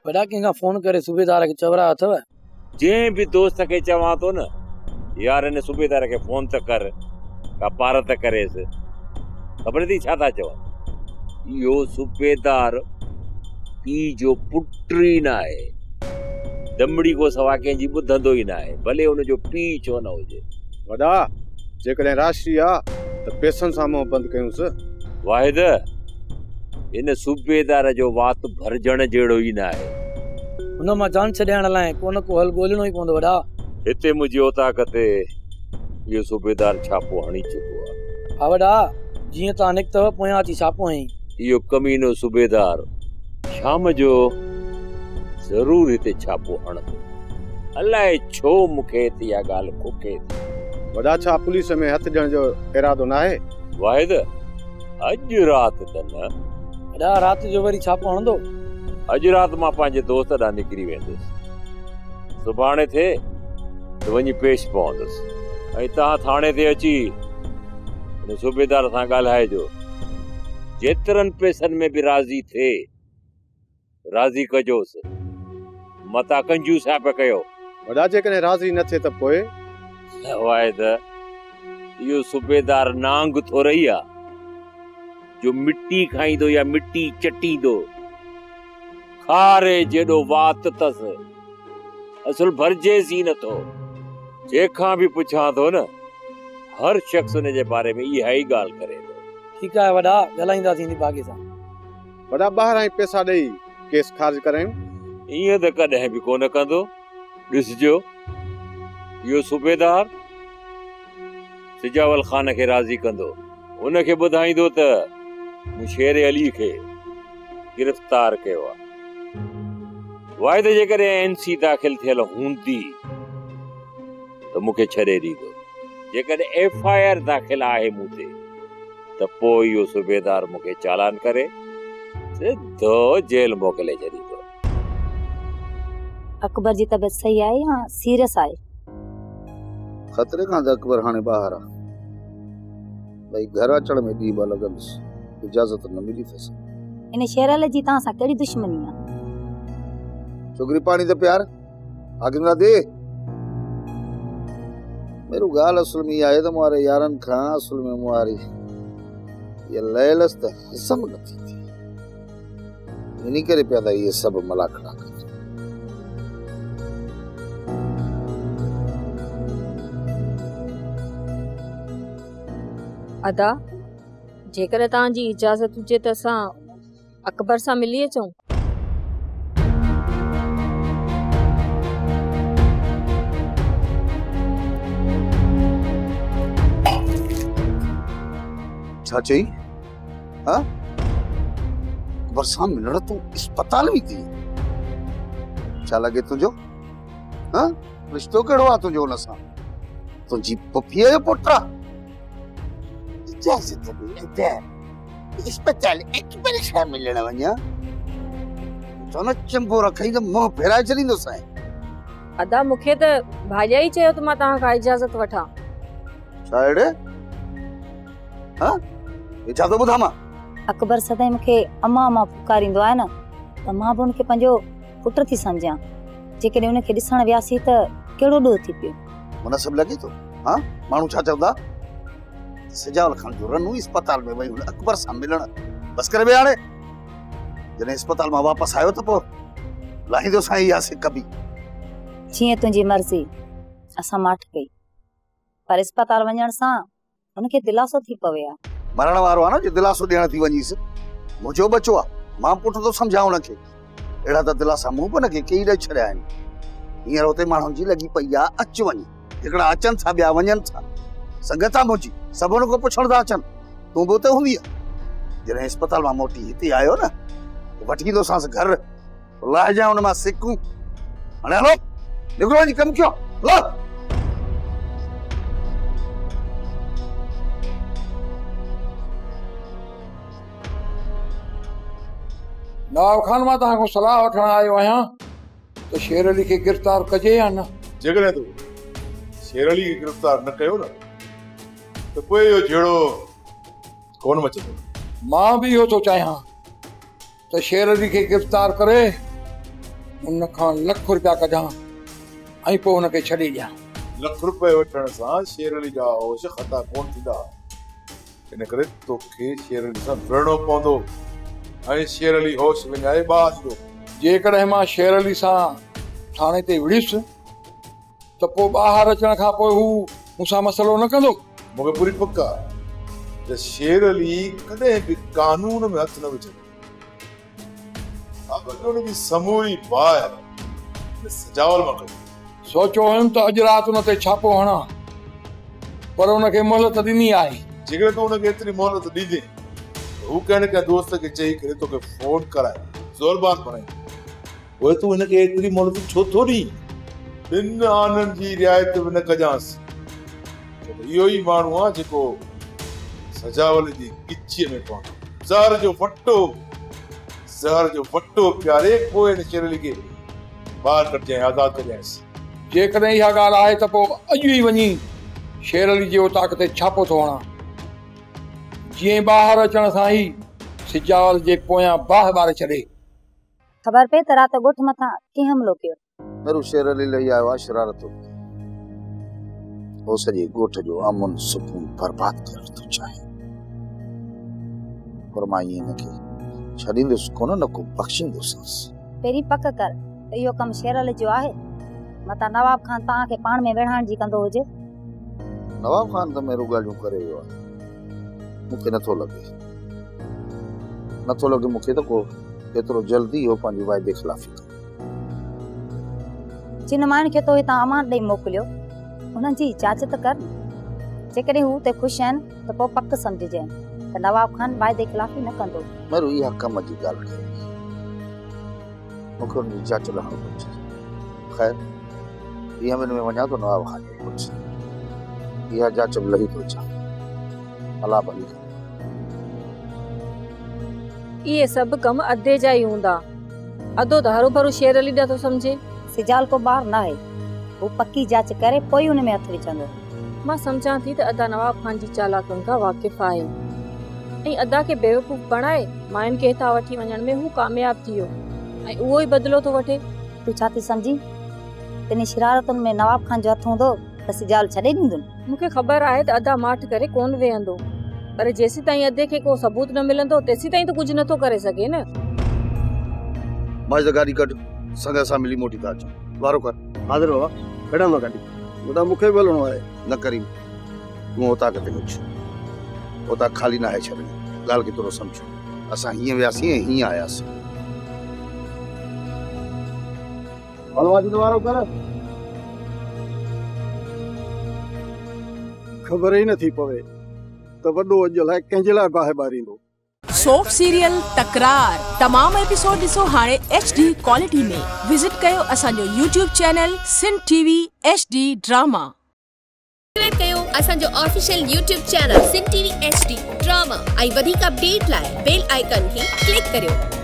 वॾा कंहिंखां फोन करे सूबेदार खे चवरा अथव? जंहिं बि दोस्त खे चवां थो न यार इन सूबेदार खे फोन त कर का पार त करेसि, ख़बर थी छा था चवनि? इहो सूबेदार पीउ जो पुट ई न आहे, दमड़ी को सवा कंहिंजी ॿुधंदो ई न आहे, भले हुनजो पीउ छो न हुजे। वॾा जेकॾहिं राशि आहे त पैसनि सां मुंहुं बंदि कयूंसि। वाहिद इन सूबेदार जो वात भरजण जहिड़ो ई न आहे। हुन मां जान छॾाइण लाइ को न को हल ॻोल्हणो ई पवंदो वॾा। हिते मुंहिंजी औताक ते इहो सूबेदार छापो हणी चुको आहे। हा वॾा, जीअं तव्हां निकितव पोयां अची छापो हईं। इहो कमीनो सूबेदार शाम जो ज़रूर हिते छापो हणंदो। अलाए छो मूंखे इहा ॻाल्हि खुके थी। वॾा छा पुलिस में हथ ॾियण जो इरादो न आहे? वाहिद अॼु राति त न। वॾा राति जो वरी छापो हणंदो? अॼु राति मां पंहिंजे दोस्त ॾांहुं निकिरी वेंदुसि, सुभाणे थिए त वञी पेश पवंदुसि ऐं तव्हां थाणे ते अची हुन सूबेदार सां ॻाल्हाइजो। जेतिरनि पैसनि में बि राज़ी थिए राज़ी कजोसि, मता कंजूस पिया कयो। वॾा जेकॾहिं राज़ी न थिए त पोइ? वाहिद इहो सूबेदार नांग थो रही आहे जो मिट्टी खाईंदो या मिट्टी चटींदो। खारे जेॾो वात अथसि, असुल भरजेसि ई नथो। जेखां बि पुछां थो न हर शख़्स हुन जे बारे में इहा ई ॻाल्हि करे थो। ठीकु आहे वॾा, ॻाल्हाईंदासीं नी बाक़ी सां। वॾा ॿाहिरां ई पैसा ॾेई केस ख़ारिज करायूं? ईअं त कॾहिं बि कोन कंदो। ॾिसजो इहो सूबेदार सिजावल ख़ान खे राज़ी कंदो, उनखे ॿुधाईंदो त मूं शेर अली खे गिरफ़्तार कयो आहे। वाहिद जेकॾहिं एनसी दाख़िल थियल हूंदी त मूंखे छॾे ॾींदो, जेकॾहिं FIR दाख़िल आहे मूं ते त पोइ इहो सूबेदार मूंखे चालान करे सिधो जेल मोकिले छॾींदो। अकबर जी तबियत सही आहे या सीरियस आहे? खतरे खां त अकबर हाणे ॿाहिरि आहे, भई घर अचण में ॾींहुं ॿ लॻंदुसि, इजाज़त न मिली अथसि। इन शेरल जी तव्हां सां कहिड़ी दुश्मनी आहे? छोकिरी पाणी त प्यार आगिंदा दे। मेरू ॻाल्हि असुल में आहे त मुआरे यारनि खां असुल में मुआरी ये लयलस त हसम नथी थी, इन्ही करे पिया था इहे सभु मलाखड़ा कनि। अदा जेकर तव्हांजी इजाज़त हुजे त असां अकबर सां मिली अचूं। छा चई? हाँ अकबर सां मिलण तूं अस्पताल में थी? छा लॻे तुंहिंजो? हाँ रिश्तो कहिड़ो आहे तुंहिंजो हुन सां? तुंहिंजी पुफीअ जो पुटु आहे? इजाज़त मिले अस्पताल अकबर सां मिलण वञा? चओ न चंबो रखई त मुंहुं फेराए छॾींदोसि। अदा मूंखे त भाॼा ई चयो त मां तव्हां खां इजाज़त वठां। छा अहिड़े? हाँ ये छा थो ॿुधां मां? अकबर सदाईं मूंखे अम्मा अम्मा पुकारींदो आहे न, त मां बि हुनखे पंहिंजो पुटु थी सम्झां। जेकॾहिं हुनखे ॾिसण वियासीं त कहिड़ो ॾोह थी पियो। मन सभु लॻे थो। हाँ माण्हू छा चवंदा? सिजावल खान जो रनू अस्पताल में वई हुन अकबर सां मिलण। बस करे बि हाणे जॾहिं अस्पताल मां वापसि आयो त पोइ लाहींदो साईं इहा सिक बि। जीअं तुंहिंजी मर्ज़ी, असां माठ कई, पर अस्पताल वञण सां हुनखे दिलासो थी पवे आहे। मरण वारो आहे न जो दिलासो ॾियण थी वञीसि। मुंहिंजो बचो आहे, मां पुटु थो सम्झां हुनखे। अहिड़ा त दिलासा मूं बि हुनखे कई ॾेई छॾिया आहिनि। हींअर हुते माण्हुनि जी लॻी पई आहे अच वञ, हिकिड़ा अचनि था ॿिया वञनि था। संगत आहे मुंहिंजी, सभु हुन खां पुछण था अचनि। तूं बि उते हूंदी आहे। जॾहिं अस्पताल मां मोटी हिते आयो न त वठी ईंदोसांसि घर, लाहिजां हुन मां सिकूं। हाणे हलो निकिरो वञी कमु कयो। हलो नवाब खान मां तव्हां खां सलाह वठण आयो आहियां त शेर अली खे गिरफ़्तार कजे या न? जेकॾहिं तूं शेर अली खे गिरफ़्तार न कयो न त पोइ इहो जहिड़ो कोन मचंदो। मां बि इहो थो चाहियां त शेर अली खे गिरफ़्तार करे उन खां लख रुपया कढां ऐं पोइ हुनखे छॾे ॾियां। लख रुपए वठण सां शेर अली जा होश ख़ता कोन थींदा। इन करे तोखे शेर अली सां विढ़णो पवंदो ऐं शेर अली होश विञाए ॿार ॾींदो। जेकॾहिं मां शेर अली सां थाणे ते विड़ियुसि त पोइ ॿाहिरि अचण खां पोइ हू मूंसां मसइलो न कंदो। मूंखे पूरी पक आहे त शेर अली कॾहिं बि कानून में हथ न विझंदो। हुनजी समूरी बाहि सजावल मां कढी। सोचियो हुयुमि त अॼु राति हुन ते छापो हणां, पर हुनखे मोहलत ॾिनी आहे। जेकॾहिं तूं हुनखे एतिरी मोहलत ॾींदे हू कंहिं कंहिं दोस्त खे चई करे तोखे फोन कराए ज़ोरबान बणाई, पोइ तूं हिनखे एतिरी मोहलत छो थो ॾीं? ॿिनि आननि जी रिआयत बि न कजांसि। इहो ई माण्हू आहे जेको सजावल जी गिचीअ में पवंदो। ज़हर जो फटो प्यारे पोइ हिन शेर अली खे ॿाहिरि कढजांइ, आज़ादु कजांइसि। जेकॾहिं इहा ॻाल्हि आहे त पोइ अॼु ई वञी शेर अली जे उताक ते छापो थो हणां, जीअं ॿाहिरि अचण सां ई सिजावल जे पोयां बाहि ॿारे छॾे। ख़बर पए त राति ॻोठ मथां कंहिं हमिलो कयो? मेरू शेर अली लही आयो आहे शरारत। वो सॼे ॻोठ जो अमन सुकून बर्बाद करण थो चाहे, पर मां ईअं हिनखे छॾींदुसि कोन, न को बख़्शींदुसि। पहिरीं पक कर त इहो कमु शेर अली जो आहे, मता नवाब खान तव्हांखे पाण में विढ़ाइण जी कंदो हुजे। नवाब खान त मेरू ॻाल्हियूं करे वियो आहे। मूंखे नथो लॻे मूंखे त को एतिरो जल्दी इहो पंहिंजी वाइदे ख़िलाफ़ी करे। जिन माण्हुनि खे तो हितां अमान ॾेई मोकिलियो उन्हनि जी जांच त कर। जेकॾहिं हू ते ख़ुशि आहिनि त पोइ पक सम्झजांइ त नवाब खान वाइदे ख़िलाफ़ी न कंदो। मेरू इहा कम जी ॻाल्हि कई, मूंखे हुनजी जांच लहणो घुरिजे। ख़ैर 20 मिनट में वञा थो नवाब खान जे पुठि। इहा जांच बि लही थो अचां। अला भली इहे सभु कम अधे जा ई हूंदा। अधो त हरू भरू शेर अली ॾाढो सम्झे। सिजाल को ॿार न आहे, वो पक्की जांच करे पोइ हुन में हथ विझंदो। मां सम्झां थी त अदा नवाब खान जी चालाकियुनि खां वाक़िफ़ आहे ऐं अदा खे बेवकूफ़ बणाए मायुनि खे हितां वठी वञण में हू कामयाब थी वियो ऐं उहो ई बदिलो थो वठे। तूं छा थी सम्झी? तिनी शरारतुनि में नवाब खान जो हथ हूंदो त सिजाल छॾे ॾींदुनि? मूंखे ख़बर आहे त अदा माठ करे कोन वेहंदो, पर जेसी ताईं अदे खे को सबूत न मिलंदो तेसी ताईं त कुझु नथो करे सघे न। मां गाड़ी कढ, संग सां मिली मोटी था अचूं। वारो कर। हाज़िर हो कॾहिं न गाड़ी ॿुधा मूंखे बि हलणो आहे। न करी तूं उतां किथे कुझु उतां खाली न आहे छॾणी। ॻाल्हि खे थोरो सम्झो। असां हीअं वियासीं ऐं हीअं आयासीं। वारो कर। ख़बर ई नथी पवे त वॾो अॼु लाइ कंहिंजे लाइ बाहि ॿारींदो। सोप सीरियल तकरार तमाम एपिसोड ॾिसो हाणे HD क्वालिटी में। विजिट कयो असांजो YouTube channel Sindh TV HD drama. Subscribe कयो असांजो official YouTube channel Sindh TV HD drama ऐं वधीक अपडेट लाइ बेल आइकन खे क्लिक करियो।